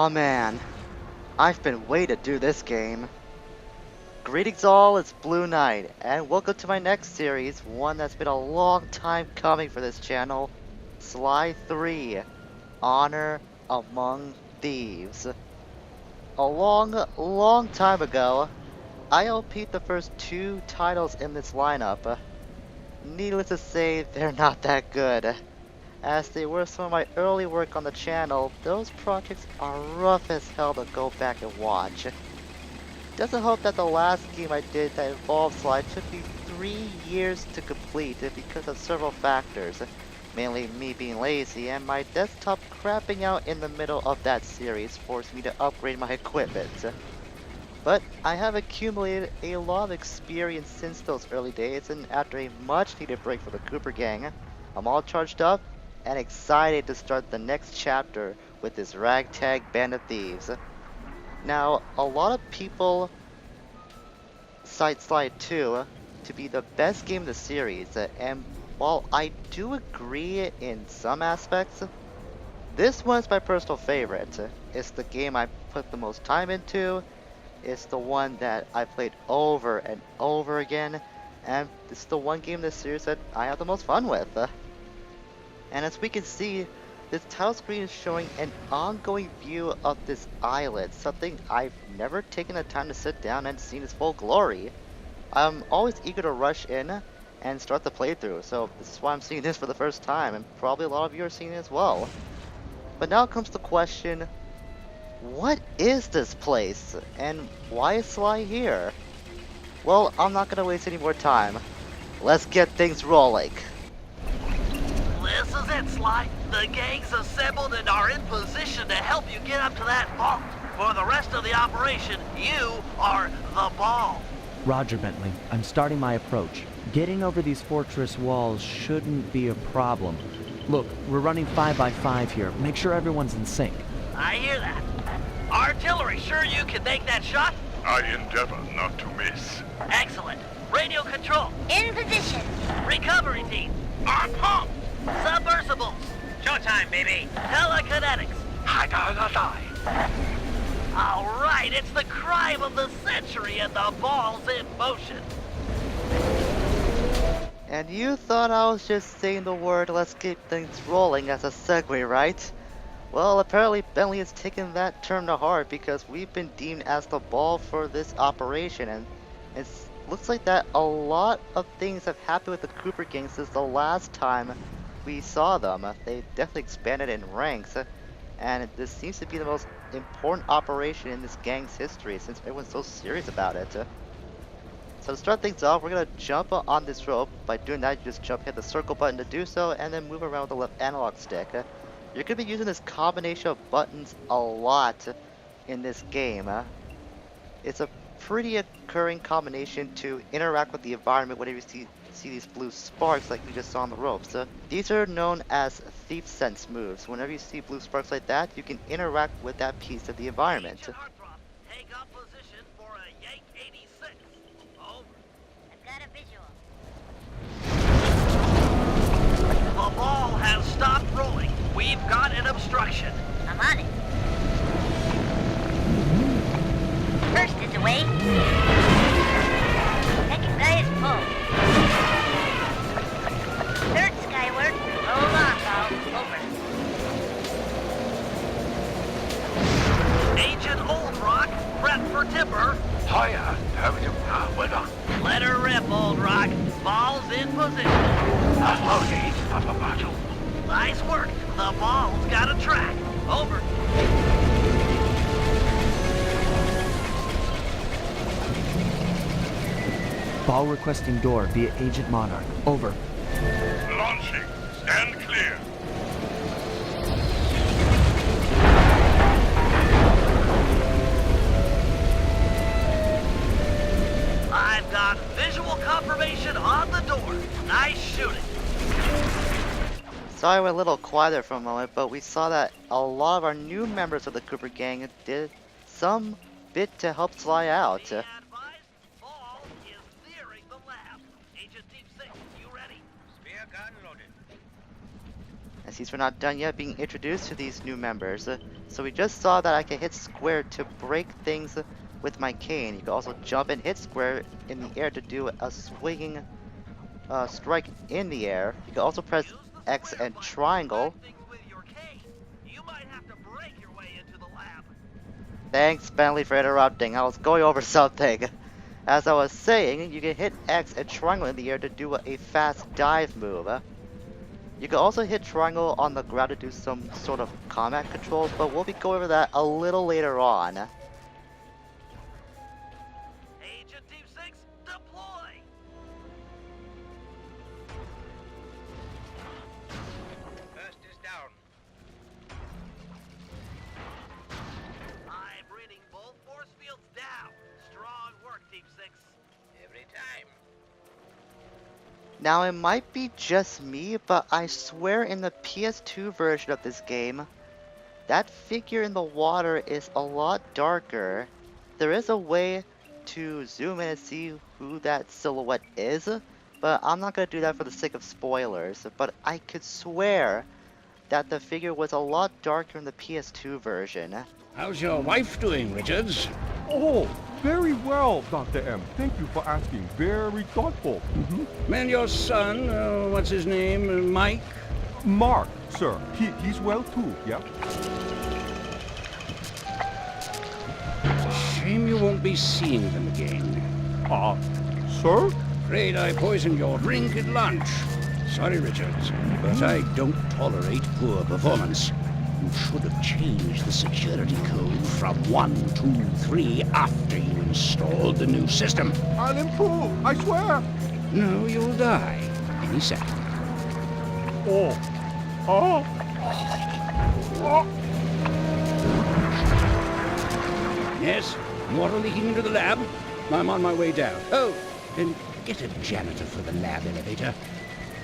Aw man, I've been waiting to do this game. Greetings all, it's Blue Knight, and welcome to my next series, one that's been a long time coming for this channel, Sly 3, Honor Among Thieves. A long time ago, I OP'd the first two titles in this lineup. Needless to say, they're not that good. As they were some of my early work on the channel, those projects are rough as hell to go back and watch. Doesn't help that the last game I did that involved Sly took me 3 years to complete because of several factors, mainly me being lazy and my desktop crapping out in the middle of that series forced me to upgrade my equipment. But I have accumulated a lot of experience since those early days, and after a much needed break for the Cooper Gang, I'm all charged up and excited to start the next chapter with this ragtag band of thieves. Now, a lot of people cite Sly 2 to be the best game in the series, and while I do agree in some aspects, this one's my personal favorite. It's the game I put the most time into, it's the one that I played over and over again, and it's the one game in the series that I have the most fun with. And as we can see, this title screen is showing an ongoing view of this island, something I've never taken the time to sit down and see in its full glory. I'm always eager to rush in and start the playthrough, so this is why I'm seeing this for the first time, and probably a lot of you are seeing it as well. But now comes the question, what is this place, and why is Sly here? Well, I'm not gonna waste any more time. Let's get things rolling. This is it, Sly. The gang's assembled and are in position to help you get up to that vault. For the rest of the operation, you are the ball. Roger, Bentley. I'm starting my approach. Getting over these fortress walls shouldn't be a problem. Look, we're running 5 by 5 here. Make sure everyone's in sync. I hear that. Artillery, sure you can make that shot? I endeavor not to miss. Excellent. Radio control. In position. Recovery team. I'm pumped! Submersibles. Showtime, baby. Telekinetics. I gotta die. All right, it's the crime of the century and the ball's in motion. And you thought I was just saying the word "let's keep things rolling" as a segue, right? Well, apparently Bentley has taken that term to heart because we've been deemed as the ball for this operation, and it looks like that a lot of things have happened with the Cooper Gang since the last time we saw them. They definitely expanded in ranks, and this seems to be the most important operation in this gang's history since everyone's so serious about it. So to start things off, we're gonna jump on this rope. By doing that, you just hit the circle button to do so, and then move around with the left analog stick. You're gonna be using this combination of buttons a lot in this game. It's a pretty occurring combination to interact with the environment whenever you see these blue sparks like we just saw on the ropes. These are known as thief sense moves. Whenever you see blue sparks like that, you can interact with that piece of the environment. Agent Heartthrob, take up position for a Yank 86. Over. I've got a visual. The ball has stopped rolling. We've got an obstruction. I'm on it. First is away. Second guy is pulled. Third skyward. Hold on, pal. Over. Agent Old Rock, prep for tipper. Hiya, have you? Well done. Let her rip, Old Rock. Ball's in position. Apologies for the battle. Nice work. The ball's got a track. Over. Ball requesting door via Agent Monarch. Over. Launching. Stand clear. I've got visual confirmation on the door. Nice shooting. Sorry we're a little quiet there for a moment, but we saw that a lot of our new members of the Cooper Gang did some bit to help Sly out. Be advised, ball is nearing the lab. Agent Team 6, you ready? Spear gun loaded. And since we're not done yet being introduced to these new members, so we just saw that I can hit square to break things with my cane. You can also jump and hit square in the air to do a swinging strike in the air. You can also press Use the X square and button to triangle. smack things with your cane. You might have to break your way into the lab. Thanks, Bentley, for interrupting. I was going over something. As I was saying, you can hit X and triangle in the air to do a fast dive move. You can also hit triangle on the ground to do some sort of combat controls, but we'll be going over that a little later on. Agent Team 6, deploy! First is down. I'm reading both force fields down. Strong work, Team 6. Every time. Now, it might be just me, but I swear in the PS2 version of this game, that figure in the water is a lot darker. There is a way to zoom in and see who that silhouette is, but I'm not going to do that for the sake of spoilers. But I could swear that the figure was a lot darker in the PS2 version. How's your wife doing, Richards? Oh, very well, Dr. M. Thank you for asking. Very thoughtful. And your son, what's his name, Mike? Mark, sir. He's well too, yeah? Shame you won't be seeing them again. Sir? Afraid I poisoned your drink at lunch. Sorry, Richards, but I don't tolerate poor performance. You should have changed the security code from 1, 2, 3 after you installed the new system. I'll improve, I swear. No, you'll die any second. Oh. Oh. Oh. Yes, water leaking into the lab. I'm on my way down. Oh, and get a janitor for the lab elevator.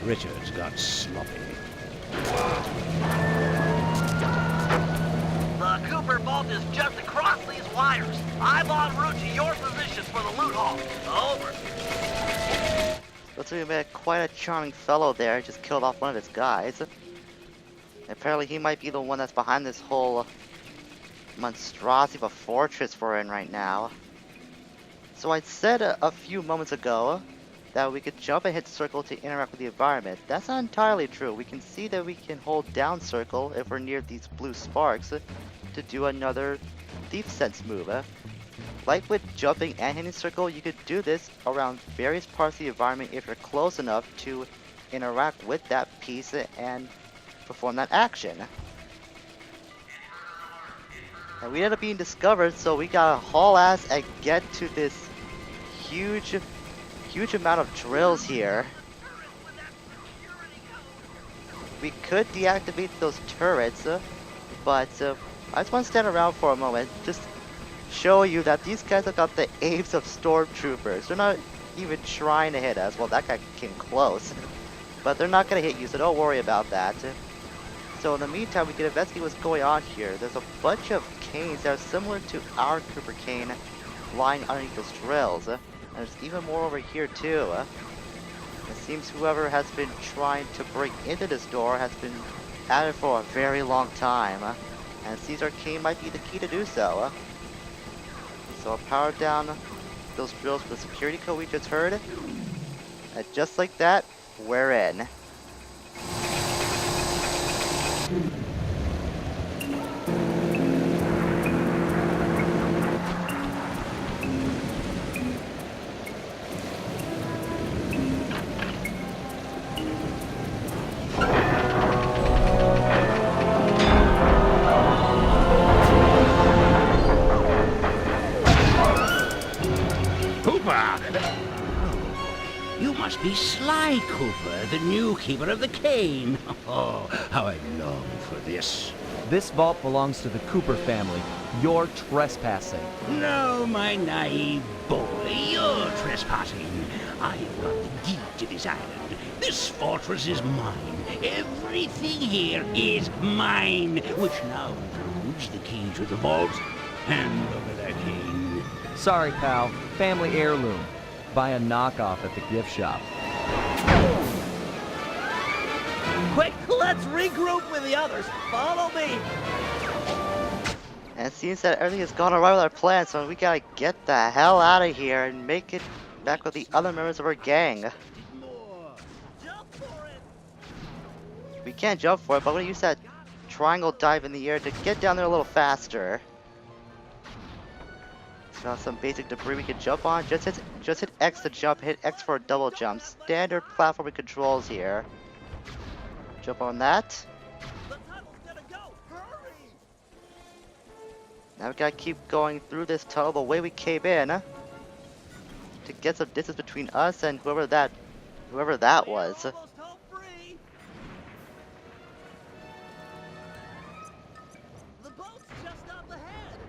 Richards got sloppy. The Cooper vault is just across these wires. I'm en route to your position for the loot haul. Over. Looks like we met quite a charming fellow there. Just killed off one of his guys. Apparently he might be the one that's behind this whole monstrosity of a fortress we're in right now. So I said a few moments ago that we could jump and hit circle to interact with the environment. That's not entirely true. We can see that we can hold down circle if we're near these blue sparks to do another thief sense move. Like with jumping and hitting circle, you could do this around various parts of the environment if you're close enough to interact with that piece and perform that action. And we ended up being discovered, so we gotta haul ass and get to this huge amount of drills here. We could deactivate those turrets, but I just want to stand around for a moment, just show you that these guys have got the aims of stormtroopers. They're not even trying to hit us. Well, that guy came close, but they're not going to hit you, so don't worry about that. So in the meantime, we can investigate what's going on here. There's a bunch of canes that are similar to our Cooper cane lying underneath those drills. There's even more over here too. It seems whoever has been trying to break into this door has been at it for a very long time. And Caesar Cane might be the key to do so. So I'll power down those drills with the security code we just heard. And just like that, we're in. You must be Sly Cooper, the new keeper of the cane. Oh, how I long for this. This vault belongs to the Cooper family. You're trespassing. No, my naive boy, you're trespassing. I've got the deed to this island. This fortress is mine. Everything here is mine, which now includes the key to the vault. Hand over that cane. Sorry, pal. Family heirloom. Buy a knockoff at the gift shop. Quickly! Let's regroup with the others. Follow me. And it seems that everything has gone alright with our plan, so we gotta get the hell out of here and make it back with the other members of our gang. Jump for it. We can't jump for it, but I'm gonna use that triangle dive in the air to get down there a little faster. Got some basic debris we can jump on. Just hit X to jump, hit X for a double jump. Standard platforming controls here. Jump on that. The tunnel's gonna go. Hurry. Now we gotta keep going through this tunnel the way we came in to get some distance between us and whoever that was. Almost home free. The boat's just up ahead.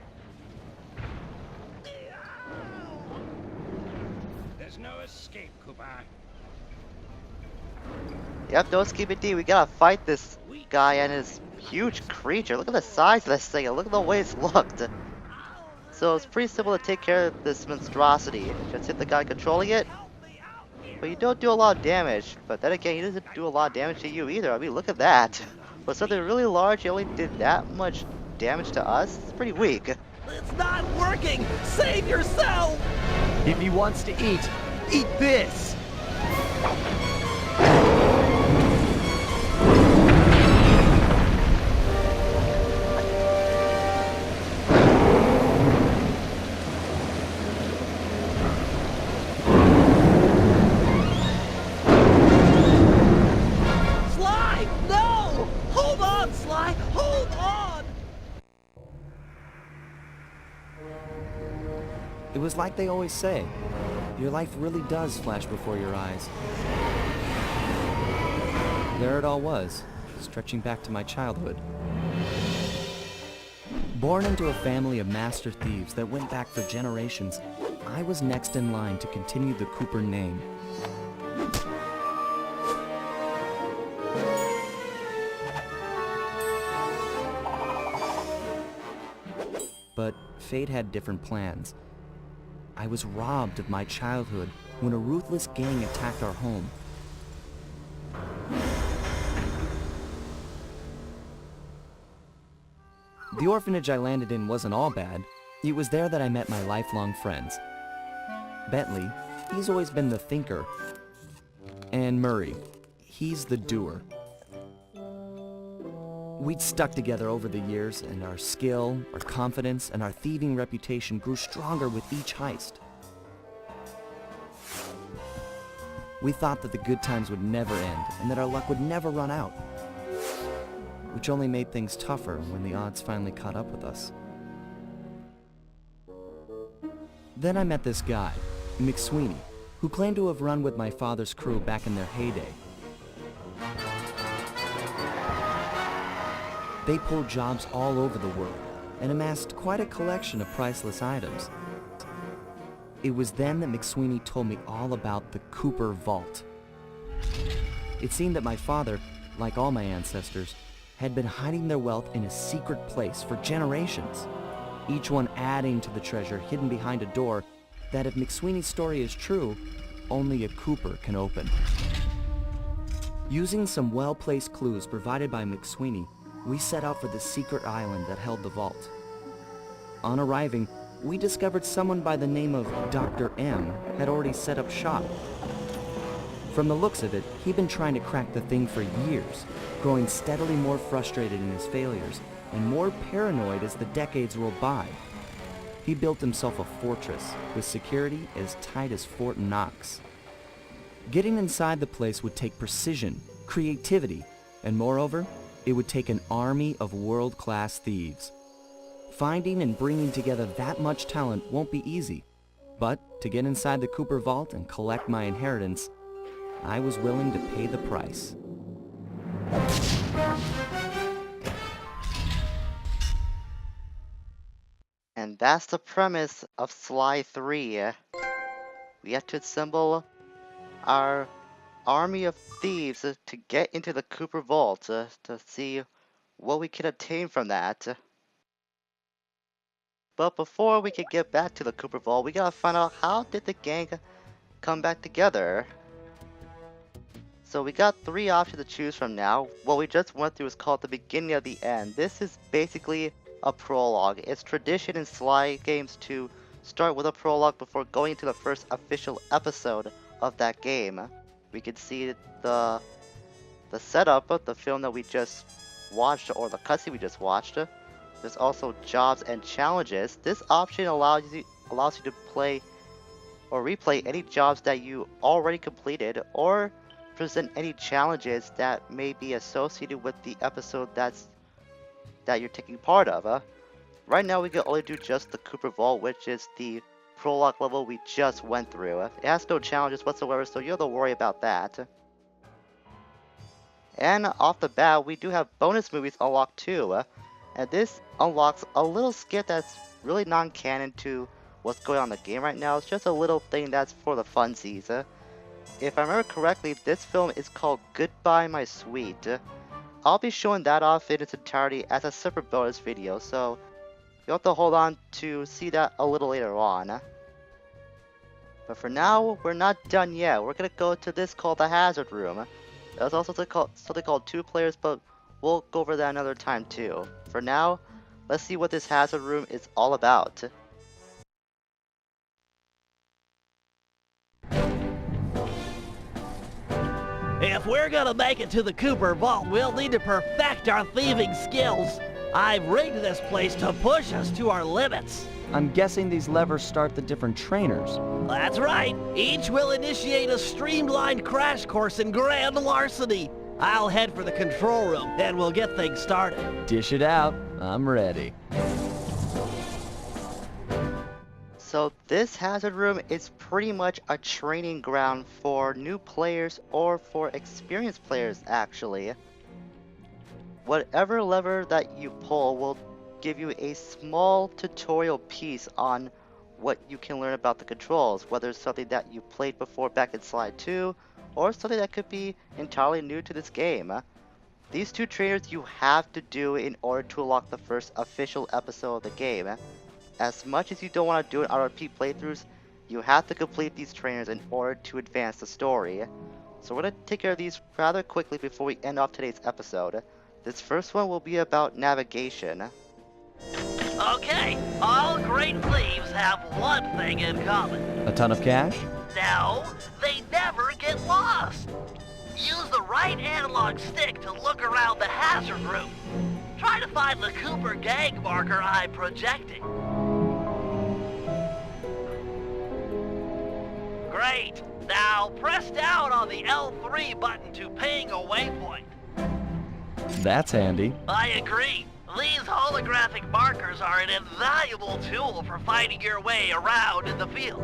There's no escape, Cooper. Yep, no escaping D. We gotta fight this guy and his huge creature. Look at the size of this thing and look at the way it's looked. So it's pretty simple to take care of this monstrosity. Just hit the guy controlling it. But you don't do a lot of damage. But then again, he doesn't do a lot of damage to you either. I mean, look at that. For something really large, he only did that much damage to us. It's pretty weak. It's not working. Save yourself. If he wants to eat this! Sly, no! Hold on, Sly. Hold on. It was like they always say, your life really does flash before your eyes. There it all was, stretching back to my childhood. Born into a family of master thieves that went back for generations, I was next in line to continue the Cooper name. But fate had different plans. I was robbed of my childhood when a ruthless gang attacked our home. The orphanage I landed in wasn't all bad. It was there that I met my lifelong friends. Bentley, he's always been the thinker. And Murray, he's the doer. We'd stuck together over the years, and our skill, our confidence, and our thieving reputation grew stronger with each heist. We thought that the good times would never end, and that our luck would never run out, which only made things tougher when the odds finally caught up with us. Then I met this guy, McSweeney, who claimed to have run with my father's crew back in their heyday. They pulled jobs all over the world and amassed quite a collection of priceless items. It was then that McSweeney told me all about the Cooper Vault. It seemed that my father, like all my ancestors, had been hiding their wealth in a secret place for generations, each one adding to the treasure hidden behind a door that, if McSweeney's story is true, only a Cooper can open. Using some well-placed clues provided by McSweeney, we set out for the secret island that held the vault. On arriving, we discovered someone by the name of Dr. M had already set up shop. From the looks of it, he'd been trying to crack the thing for years, growing steadily more frustrated in his failures and more paranoid as the decades rolled by. He built himself a fortress with security as tight as Fort Knox. Getting inside the place would take precision, creativity, and moreover, it would take an army of world-class thieves. Finding and bringing together that much talent won't be easy, but to get inside the Cooper Vault and collect my inheritance, I was willing to pay the price. And that's the premise of Sly 3. We have to assemble our army of thieves to get into the Cooper Vault to see what we can obtain from that. But before we can get back to the Cooper Vault, we gotta find out how did the gang come back together. So we got 3 options to choose from now. What we just went through is called the beginning of the end. This is basically a prologue. It's tradition in Sly games to start with a prologue before going into the first official episode of that game. We can see the setup of the film that we just watched, or the cutscene we just watched. There's also jobs and challenges. This option allows you to play or replay any jobs that you already completed, or present any challenges that may be associated with the episode that you're taking part of. Right now we can only do just the Cooper Vault, which is the prologue level we just went through. It has no challenges whatsoever, so you don't have to worry about that. And off the bat, we do have bonus movies unlocked too. And this unlocks a little skit that's really non-canon to what's going on in the game right now. It's just a little thing that's for the funsies. If I remember correctly, this film is called Goodbye My Sweet. I'll be showing that off in its entirety as a separate bonus video, so you'll have to hold on to see that a little later on. But for now, we're not done yet. We're gonna go to this called the Hazard Room. There's also something called 2 players, but we'll go over that another time too. For now, let's see what this Hazard Room is all about. If we're gonna make it to the Cooper Vault, we'll need to perfect our thieving skills. I've rigged this place to push us to our limits. I'm guessing these levers start the different trainers. That's right. Each will initiate a streamlined crash course in grand larceny. I'll head for the control room, and we'll get things started. Dish it out. I'm ready. So this Hazard Room is pretty much a training ground for new players or for experienced players actually. Whatever lever that you pull will give you a small tutorial piece on what you can learn about the controls, whether it's something that you played before back in Sly 2, or something that could be entirely new to this game. These 2 trainers you have to do in order to unlock the first official episode of the game. As much as you don't want to do it on repeat playthroughs, you have to complete these trainers in order to advance the story. So we're going to take care of these rather quickly before we end off today's episode. This first one will be about navigation. Okay, all great thieves have one thing in common. A ton of cash? No, they never get lost. Use the right analog stick to look around the hazard room. Try to find the Cooper gang marker I'm projecting. Great. Now press down on the L3 button to ping a waypoint. That's handy. I agree. These holographic markers are an invaluable tool for finding your way around in the field.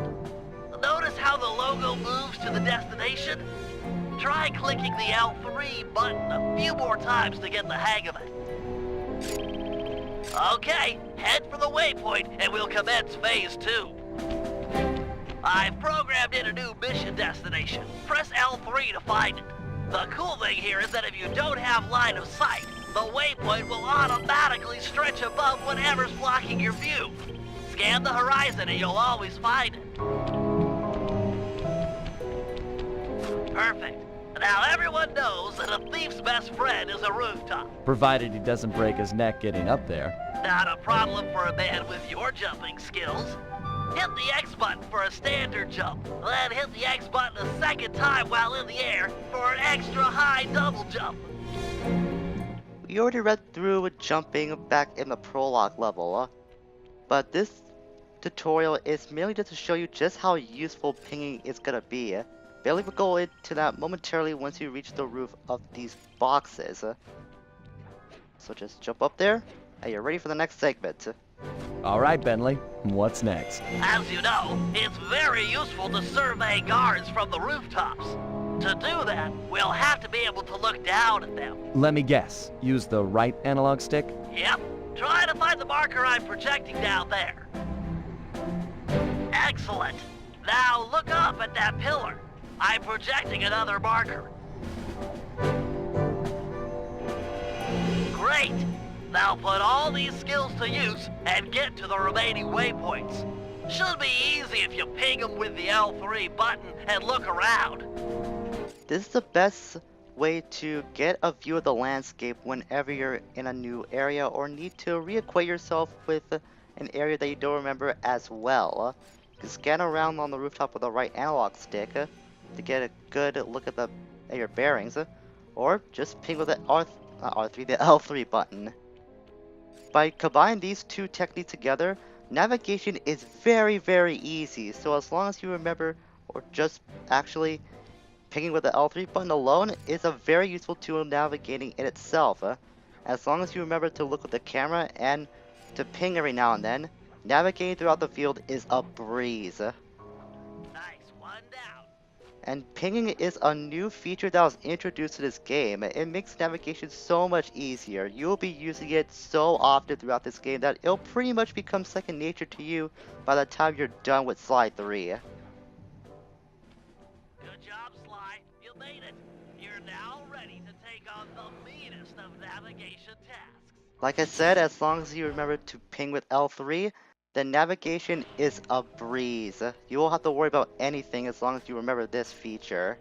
Notice how the logo moves to the destination? Try clicking the L3 button a few more times to get the hang of it. Okay, head for the waypoint and we'll commence phase 2. I've programmed in a new mission destination. Press L3 to find it. The cool thing here is that if you don't have line of sight, the waypoint will automatically stretch above whatever's blocking your view. Scan the horizon and you'll always find it. Perfect. Now everyone knows that a thief's best friend is a rooftop. Provided he doesn't break his neck getting up there. Not a problem for a man with your jumping skills. Hit the X button for a standard jump, then hit the X button a second time while in the air for an extra high double jump. We already read through jumping back in the prologue level, but this tutorial is merely just to show you just how useful pinging is gonna be. Bailey will go into that momentarily once you reach the roof of these boxes. So just jump up there, and you're ready for the next segment. All right, Bentley. What's next? As you know, it's very useful to survey guards from the rooftops. To do that, we'll have to be able to look down at them. Let me guess. Use the right analog stick? Yep. Try to find the marker I'm projecting down there. Excellent. Now look up at that pillar. I'm projecting another marker. Great. Now put all these skills to use and get to the remaining waypoints. Should be easy if you ping them with the L3 button and look around. This is the best way to get a view of the landscape whenever you're in a new area or need to reacquaint yourself with an area that you don't remember as well. You can scan around on the rooftop with the right analog stick to get a good look at your bearings, or just ping with the R3, the L3 button. By combining these two techniques together, navigation is very easy. So as long as you remember, or just actually pinging with the L3 button alone is a very useful tool in navigating in itself. As long as you remember to look with the camera and to ping every now and then, navigating throughout the field is a breeze. Nice, one down. And pinging is a new feature that was introduced to this game. It makes navigation so much easier. You'll be using it so often throughout this game that it'll pretty much become second nature to you by the time you're done with Slide 3. Good job, Sly. You made it. You're now ready to take on the meanest of navigation tasks. Like I said, as long as you remember to ping with L3, the navigation is a breeze. You won't have to worry about anything as long as you remember this feature.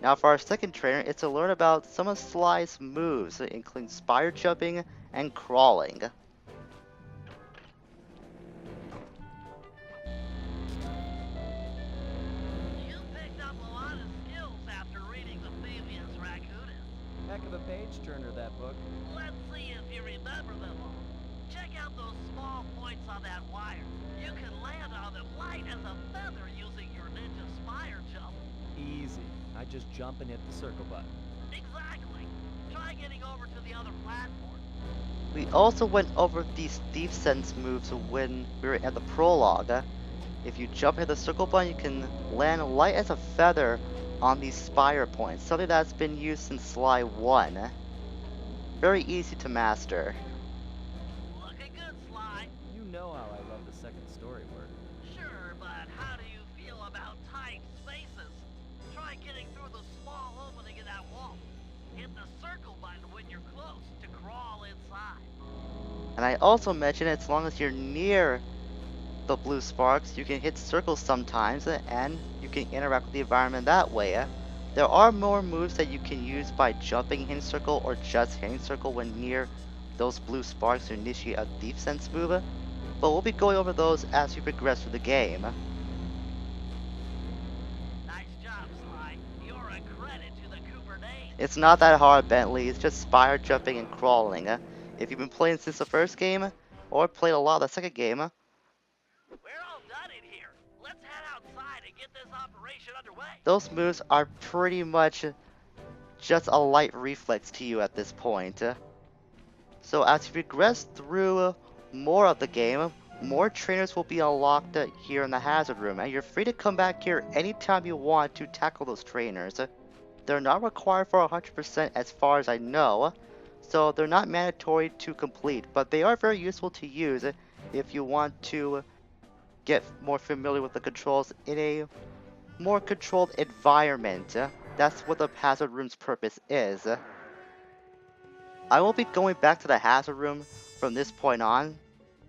Now for our second trainer, it's to learn about some of Sly's moves, including spire jumping and crawling. You picked up a lot of skills after reading the Thieves Raccoonus. Heck of a page-turner, that book. Let's see if you remember them all. Check out those small points on that wire. You can land on them light as a feather using your ninja spire jump. Easy. I just jump and hit the circle button. Exactly. Try getting over to the other platform. We also went over these thief sense moves when we were at the prologue. If you jump at the circle button, you can land light as a feather on these spire points, something that's been used since Sly 1. Very easy to master. Looking good, Sly. You know how I love the second story work. Sure, but how do you feel about tight spaces? Try getting through the small opening in that wall. Hit the circle button when you're close to crawl inside. And I also mentioned as long as you're near the blue sparks, you can hit circles sometimes and you can interact with the environment that way. There are more moves that you can use by jumping hitting circle or just hitting circle when near those blue sparks to initiate a thief sense move, but we'll be going over those as we progress through the game. Nice job, Sly. You're a credit to the Cooper name. It's not that hard, Bentley, it's just spire jumping and crawling. If you've been playing since the first game, or played a lot of the second game, We're all done in here. Let's head outside and get this operation underway. those moves are pretty much just a light reflex to you at this point. So as you progress through more of the game, more trainers will be unlocked here in the hazard room, and you're free to come back here anytime you want to tackle those trainers. They're not required for 100% as far as I know, so they're not mandatory to complete, but they are very useful to use if you want to get more familiar with the controls in a more controlled environment. That's what the hazard room's purpose is. I will be going back to the hazard room from this point on.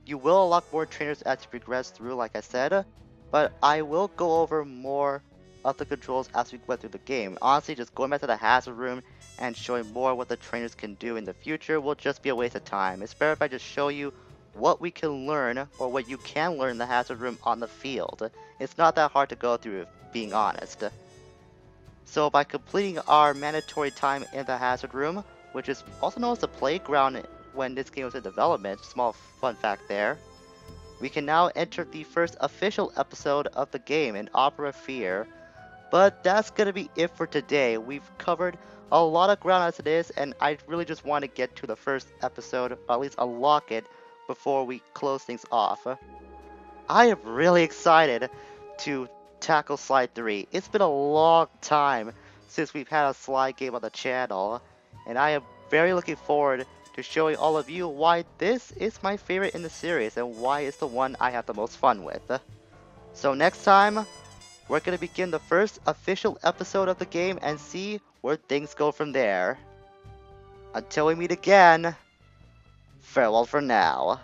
You will unlock more trainers as you progress through, like I said, but I will go over more of the controls as we go through the game. Honestly, just going back to the hazard room and showing more what the trainers can do in the future will just be a waste of time. It's better if I just show you what we can learn, or what you can learn in the hazard room on the field. It's not that hard to go through, being honest. So by completing our mandatory time in the hazard room, which is also known as the playground when this game was in development, small fun fact there, we can now enter the first official episode of the game in Opera Fear. But that's gonna be it for today. We've covered a lot of ground as it is, and I really just want to get to the first episode, or at least unlock it, before we close things off. I am really excited to tackle Slide 3. It's been a long time since we've had a Slide game on the channel, and I am very looking forward to showing all of you why this is my favorite in the series and why it's the one I have the most fun with. So next time, we're going to begin the first official episode of the game and see where things go from there. Until we meet again, farewell for now.